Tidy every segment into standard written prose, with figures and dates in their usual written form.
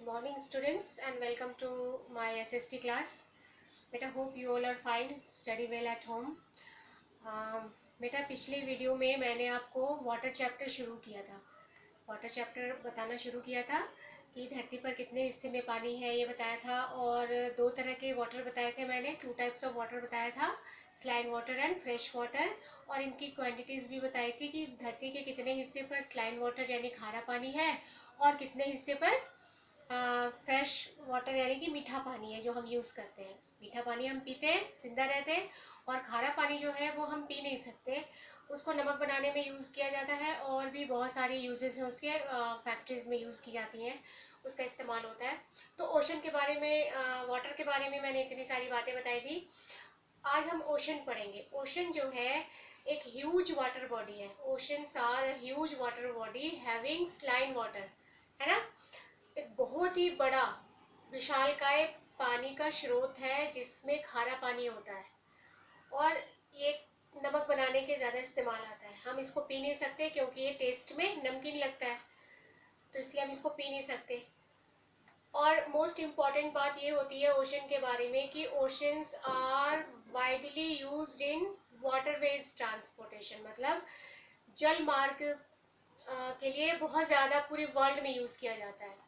morning students and welcome to my SST class. Beta hope you all are fine, study well at home. बेटा पिछले video में मैंने आपको water chapter शुरू किया था। वाटर चैप्टर बताना शुरू किया था कि धरती पर कितने हिस्से में पानी है ये बताया था, और दो तरह के वाटर बताए थे मैंने, 2 टाइप्स ऑफ वाटर बताया था, saline water and fresh water, और इनकी क्वांटिटीज भी बताई थी कि धरती के कितने हिस्से पर स्लाइन वाटर यानी खारा पानी है और कितने हिस्से पर फ्रेश वाटर यानी कि मीठा पानी है जो हम यूज़ करते हैं। मीठा पानी हम पीते हैं, जिंदा रहते हैं, और खारा पानी जो है वो हम पी नहीं सकते, उसको नमक बनाने में यूज़ किया जाता है, और भी बहुत सारे यूजेस हैं उसके, फैक्ट्रीज में यूज़ की जाती हैं, उसका इस्तेमाल होता है। तो ओशन के बारे में, वाटर के बारे में मैंने इतनी सारी बातें बताई थी। आज हम ओशन पढ़ेंगे। ओशन जो है एक ह्यूज वाटर बॉडी है। Oceans are huge water body having saline water, है ना। एक बहुत ही बड़ा विशालकाय पानी का स्रोत है जिसमें खारा पानी होता है, और ये नमक बनाने के ज़्यादा इस्तेमाल आता है। हम इसको पी नहीं सकते क्योंकि ये टेस्ट में नमकीन लगता है, तो इसलिए हम इसको पी नहीं सकते। और मोस्ट इम्पॉर्टेंट बात ये होती है ओशन के बारे में कि oceans are widely used in waterways transportation, मतलब जल मार्ग के लिए बहुत ज़्यादा पूरे वर्ल्ड में यूज़ किया जाता है।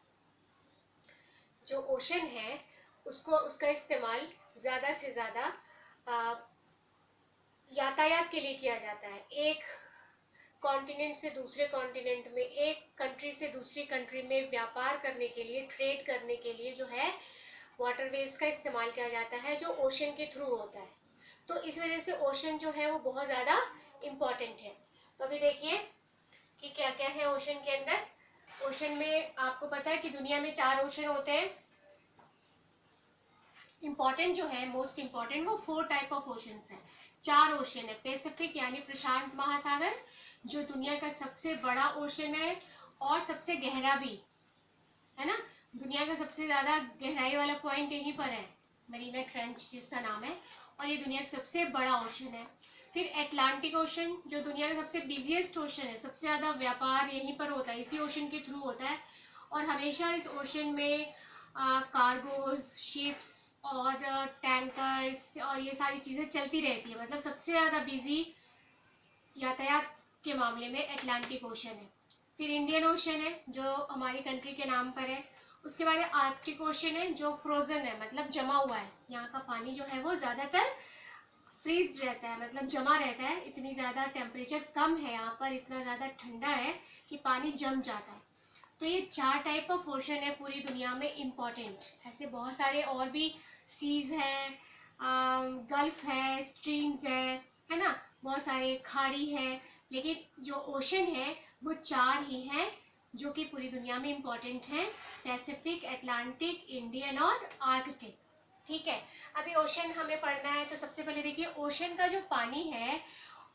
जो ओशन है उसको, उसका इस्तेमाल ज़्यादा से ज़्यादा यातायात के लिए किया जाता है। एक कॉन्टिनेंट से दूसरे कॉन्टिनेंट में, एक कंट्री से दूसरी कंट्री में व्यापार करने के लिए, ट्रेड करने के लिए जो है वाटरवेज का इस्तेमाल किया जाता है, जो ओशन के थ्रू होता है। तो इस वजह से ओशन जो है वो बहुत ज़्यादा इम्पॉर्टेंट है। तो अभी देखिए कि क्या क्या है ओशन के अंदर। ओशन में आपको पता है कि दुनिया में 4 ओशन होते हैं। इम्पॉर्टेंट जो है, मोस्ट इम्पॉर्टेंट, वो 4 टाइप ऑफ ओशंस है। 4 ओशन है। पैसिफिक यानी प्रशांत महासागर, जो दुनिया का सबसे बड़ा ओशन है और सबसे गहरा भी है ना। दुनिया का सबसे ज्यादा गहराई वाला पॉइंट यहीं पर है, मरीना ट्रेंच जिसका नाम है, और ये दुनिया का सबसे बड़ा ओशन है। फिर एटलांटिक ओशन, जो दुनिया का सबसे बिजिएस्ट ओशन है, सबसे ज्यादा व्यापार यहीं पर होता है, इसी ओशन के थ्रू होता है, और हमेशा इस ओशन में कार्गोज, शिप्स और टैंकर्स और ये सारी चीजें चलती रहती है, मतलब सबसे ज्यादा बिजी यातायात के मामले में एटलांटिक ओशन है। फिर इंडियन ओशन है जो हमारी कंट्री के नाम पर है। उसके बाद आर्कटिक ओशन है जो फ्रोजन है, मतलब जमा हुआ है। यहाँ का पानी जो है वो ज्यादातर फ्रीज रहता है, मतलब जमा रहता है। इतनी ज्यादा टेम्परेचर कम है यहाँ पर, इतना ज्यादा ठंडा है कि पानी जम जाता है। तो ये 4 टाइप ऑफ ओशन है पूरी दुनिया में इम्पोर्टेंट। ऐसे बहुत सारे और भी सीज हैं, गल्फ है, स्ट्रीम्स है ना, बहुत सारे खाड़ी है, लेकिन जो ओशन है वो 4 ही हैं जो कि पूरी दुनिया में इम्पोर्टेंट हैं: पैसिफिक, अटलांटिक, इंडियन और आर्कटिक। ठीक है। अभी ओशन हमें पढ़ना है, तो सबसे पहले देखिए ओशन का जो पानी है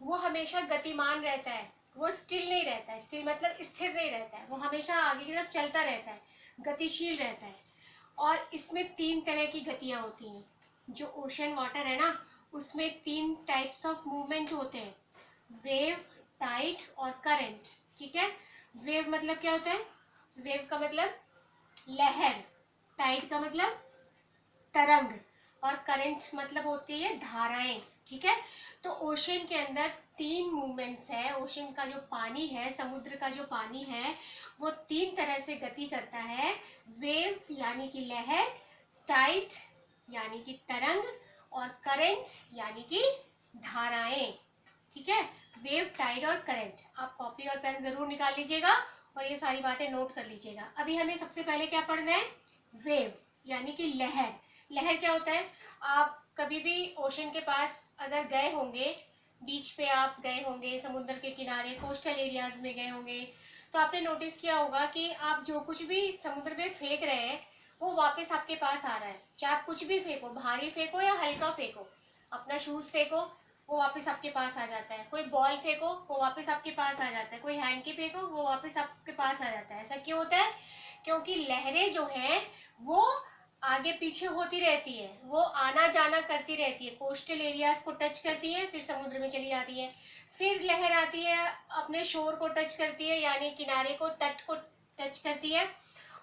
वो हमेशा गतिमान रहता है, वो स्टिल नहीं रहता है। स्टिल मतलब स्थिर नहीं रहता है, वो हमेशा आगे की तरफ चलता रहता है, गतिशील रहता है। और इसमें 3 तरह की गतियां होती हैं। जो ओशन वाटर है ना, उसमें 3 टाइप्स ऑफ मूवमेंट होते हैं: वेव, टाइड और करंट। ठीक है। वेव मतलब क्या होता है? वेव का मतलब लहर, टाइड का मतलब तरंग, और करंट मतलब होती है धाराएं। ठीक है। तो ओशन के अंदर 3 मूवमेंट्स है। ओशन का जो पानी है, समुद्र का जो पानी है, वो 3 तरह से गति करता है: वेव यानी कि लहर, टाइड यानी कि तरंग, और करंट यानी कि धाराएं। ठीक है। वेव, टाइड और करंट। आप कॉपी और पेन जरूर निकाल लीजिएगा और ये सारी बातें नोट कर लीजिएगा। अभी हमें सबसे पहले क्या पढ़ना है? वेव यानी कि लहर। लहर क्या होता है? आप कभी भी ओशन के पास अगर गए होंगे, बीच पे आप गए होंगे, समुद्र के किनारे, कोस्टल एरियाज में गए होंगे, तो आपने नोटिस किया होगा कि आप जो कुछ भी समुद्र में फेंक रहे हैं वो वापस आपके पास आ रहा है। चाहे आप कुछ भी फेंको, भारी फेंको या हल्का फेंको, अपना शूज फेंको वो वापस आपके पास आ जाता है, कोई बॉल फेंको वो वापस आपके पास आ जाता है, कोई हैंकी फेंको वो वापस आपके पास आ जाता है। ऐसा क्यों होता है? क्योंकि लहरें जो हैं वो आगे पीछे होती रहती है, वो आना जाना करती रहती है, कोस्टल एरियाज को टच करती है, फिर समुद्र में चली जाती है, फिर लहर आती है, अपने शोर को टच करती है, यानी किनारे को, तट को टच करती है,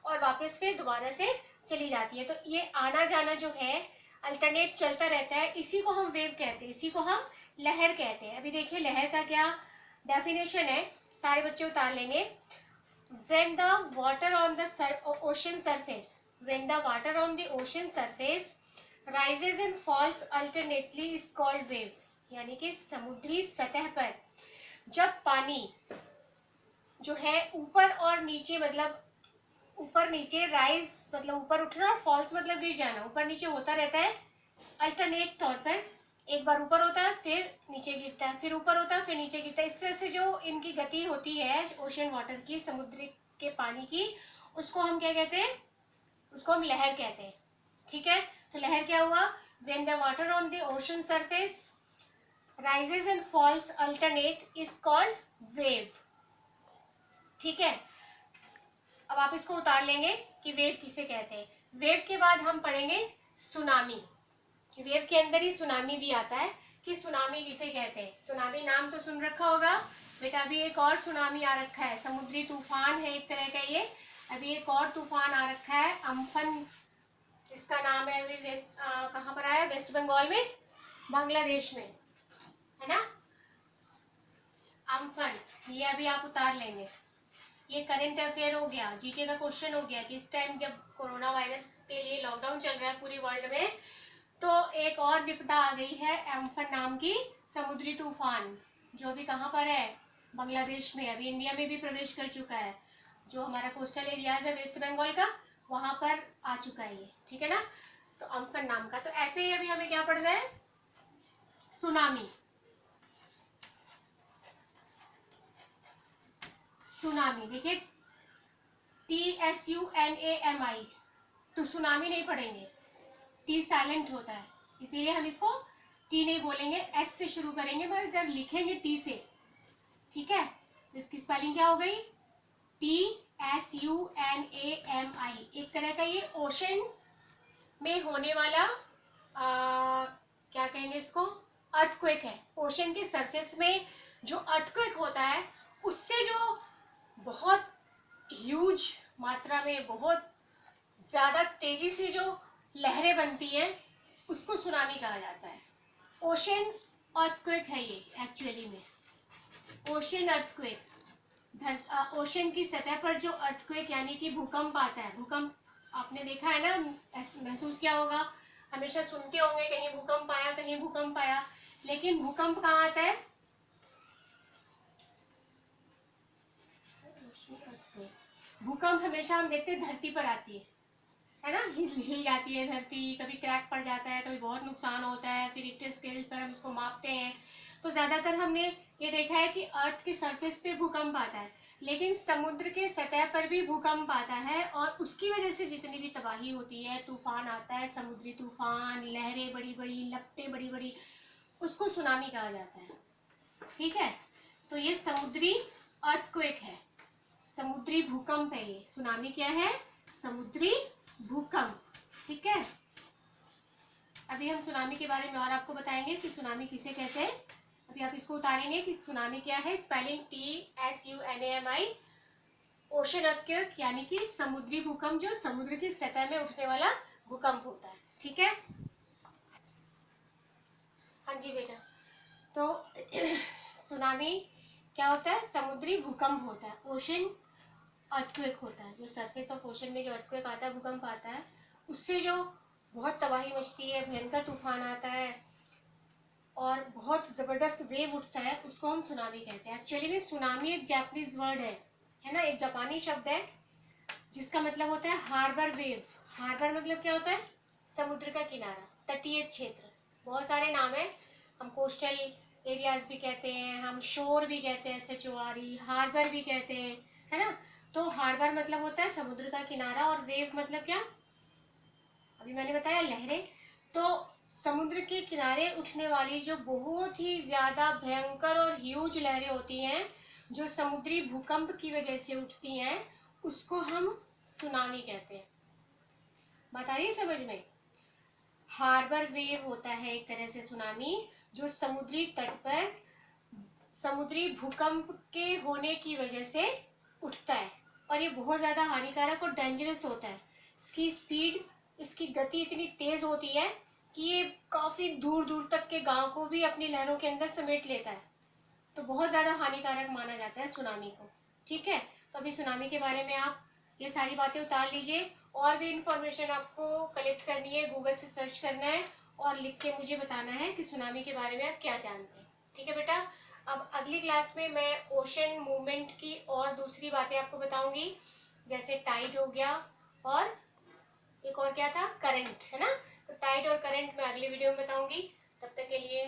और वापस फिर दोबारा से चली जाती है। तो ये आना जाना जो है अल्टरनेट चलता रहता है, इसी को हम वेव कहते हैं, इसी को हम लहर कहते हैं। अभी देखिए लहर का क्या डेफिनेशन है, सारे बच्चे उतार लेंगे। When the water on the ocean surface, when the water on the ocean surface rises and falls alternately is called wave। यानी कि समुद्री सतह पर जब पानी जो है ऊपर और नीचे, मतलब ऊपर नीचे, राइज मतलब ऊपर उठना और फॉल्स मतलब गिर जाना, ऊपर नीचे होता रहता है अल्टरनेट तौर पर। एक बार ऊपर होता है फिर नीचे गिरता है, फिर ऊपर होता है फिर नीचे गिरता है। इस तरह से जो इनकी गति होती है ओशन वाटर की, समुद्र के पानी की, उसको हम क्या कहते हैं, उसको हम लहर कहते हैं। ठीक है, तो लहर क्या हुआ, when the water on the ocean surface rises and falls alternate is called wave। ठीक है, अब आप इसको उतार लेंगे कि वेव किसे कहते हैं। वेव के बाद हम पढ़ेंगे सुनामी। वेव के अंदर ही सुनामी भी आता है कि सुनामी किसे कहते हैं। सुनामी नाम तो सुन रखा होगा बेटा, अभी एक और सुनामी आ रखा है, समुद्री तूफान है एक तरह का ये। अभी एक और तूफान आ रखा है अम्फन, इसका नाम है, अभी वेस्ट कहाँ पर आया, वेस्ट बंगाल में, बांग्लादेश में, है ना, अम्फन। ये अभी आप उतार लेंगे। ये करंट अफेयर हो गया, जीके का क्वेश्चन हो गया कि इस टाइम जब कोरोना वायरस के लिए लॉकडाउन चल रहा है पूरी वर्ल्ड में, तो एक और विपदा आ गई है एम्फन नाम की समुद्री तूफान, जो अभी कहाँ पर है, बांग्लादेश में। अभी इंडिया में भी प्रवेश कर चुका है, जो हमारा कोस्टल एरियाज है वेस्ट बंगाल का, वहां पर आ चुका है ये। ठीक है ना, तो अम्फन नाम का। तो ऐसे ही अभी हमें क्या पढ़ना है, सुनामी। सुनामी देखिए TSUNAMI, तो सुनामी नहीं पढ़ेंगे, टी साइलेंट होता है, इसीलिए हम इसको टी नहीं बोलेंगे, एस से शुरू करेंगे, मगर इधर लिखेंगे टी से। ठीक है, तो इसकी स्पेलिंग क्या हो गई, TSUNAMI। एक तरह का ये ओशन में होने वाला क्या कहेंगे इसको, अर्थक्वेक है। ओशन के सरफेस में जो अर्थक्वेक होता है, उससे जो बहुत ह्यूज मात्रा में, बहुत ज्यादा तेजी से जो लहरें बनती हैं, उसको सुनामी कहा जाता है। ओशन अर्थक्वेक है ये एक्चुअली में, ओशन अर्थक्वेक। ओशन की सतह पर जो अर्थक्वेक यानी कि भूकंप आता है, भूकंप आपने देखा है ना, महसूस किया होगा, हमेशा सुनते होंगे कहीं भूकंप आया, कहीं भूकंप आया, लेकिन भूकंप कहाँ आता है, भूकंप हमेशा हम देखते हैं धरती पर आती है ना, हिल जाती है धरती, कभी क्रैक पड़ जाता है, कभी बहुत नुकसान होता है, फिर रिक्टर स्केल पर हम उसको मापते हैं। तो ज्यादातर हमने ये देखा है कि अर्थ के सरफेस पे भूकंप आता है, लेकिन समुद्र के सतह पर भी भूकंप आता है, और उसकी वजह से जितनी भी तबाही होती है, तूफान आता है, समुद्री तूफान, लहरें बड़ी बड़ी, लपटें बड़ी बड़ी, उसको सुनामी कहा जाता है। ठीक है, तो ये समुद्री अर्थक्वेक है, समुद्री भूकंप है ये। सुनामी क्या है, समुद्री भूकंप। ठीक है, अभी हम सुनामी के बारे में और आपको बताएंगे कि सुनामी किसे कहते हैं। अभी आप इसको उतारेंगे कि सुनामी क्या है, स्पेलिंग TSUNAMI, ओशन अर्थक्वेक यानी कि समुद्री भूकंप, जो समुद्र की सतह में उठने वाला भूकंप होता है। ठीक है, हाँ जी बेटा, तो सुनामी क्या होता है, समुद्री भूकंप होता है, ओशन अर्थक्वेक होता है, जो सरफेस ऑफ ओशन में जो अर्थक्वेक आता है, भूकंप आता है, उससे जो बहुत तबाही मचती है, भयंकर तूफान आता है और बहुत जबरदस्त वेव उठता है, उसको हम सुनामी कहते हैं। एक्चुअली में सुनामी एक जापानीज वर्ड है ना, एक जापानी शब्द है जिसका मतलब होता है हार्बर वेव। हार्बर मतलब क्या होता है, समुद्र का किनारा, तटीय क्षेत्र। बहुत सारे नाम है, हम कोस्टल एरियाज भी कहते हैं, हम शोर भी कहते हैं, SHORE, हार्बर भी कहते हैं, है ना। तो हार्बर मतलब होता है समुद्र का किनारा, और वेव मतलब क्या, अभी मैंने बताया लहरें। तो समुद्र के किनारे उठने वाली जो बहुत ही ज्यादा भयंकर और ह्यूज लहरें होती हैं, जो समुद्री भूकंप की वजह से उठती हैं, उसको हम सुनामी कहते हैं। बात आ रही है समझ में, हार्बर वेव होता है एक तरह से सुनामी, जो समुद्री तट पर समुद्री भूकंप के होने की वजह से उठता है। और ये बहुत ज़्यादा हानिकारक और डेंजरस होता है। इसकी स्पीड, इसकी गति इतनी तेज़ होती है कि ये काफ़ी दूर दूर तक के गांव को भी अपनी लहरों के अंदर समेट लेता है। तो बहुत ज़्यादा हानिकारक माना जाता है सुनामी को। ठीक है, तो अभी सुनामी के बारे में आप ये सारी बातें उतार लीजिए। और भी इंफॉर्मेशन आपको कलेक्ट करनी है, गूगल से सर्च करना है और लिख के मुझे बताना है कि सुनामी के बारे में आप क्या जानते हैं। ठीक है बेटा, अब अगली क्लास में मैं ओशन मूवमेंट की और दूसरी बातें आपको बताऊंगी, जैसे टाइड हो गया और एक और क्या था, करंट, है ना। तो टाइड और करंट मैं अगली वीडियो में बताऊंगी। तब तक के लिए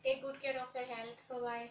take good care of your health. Bye bye.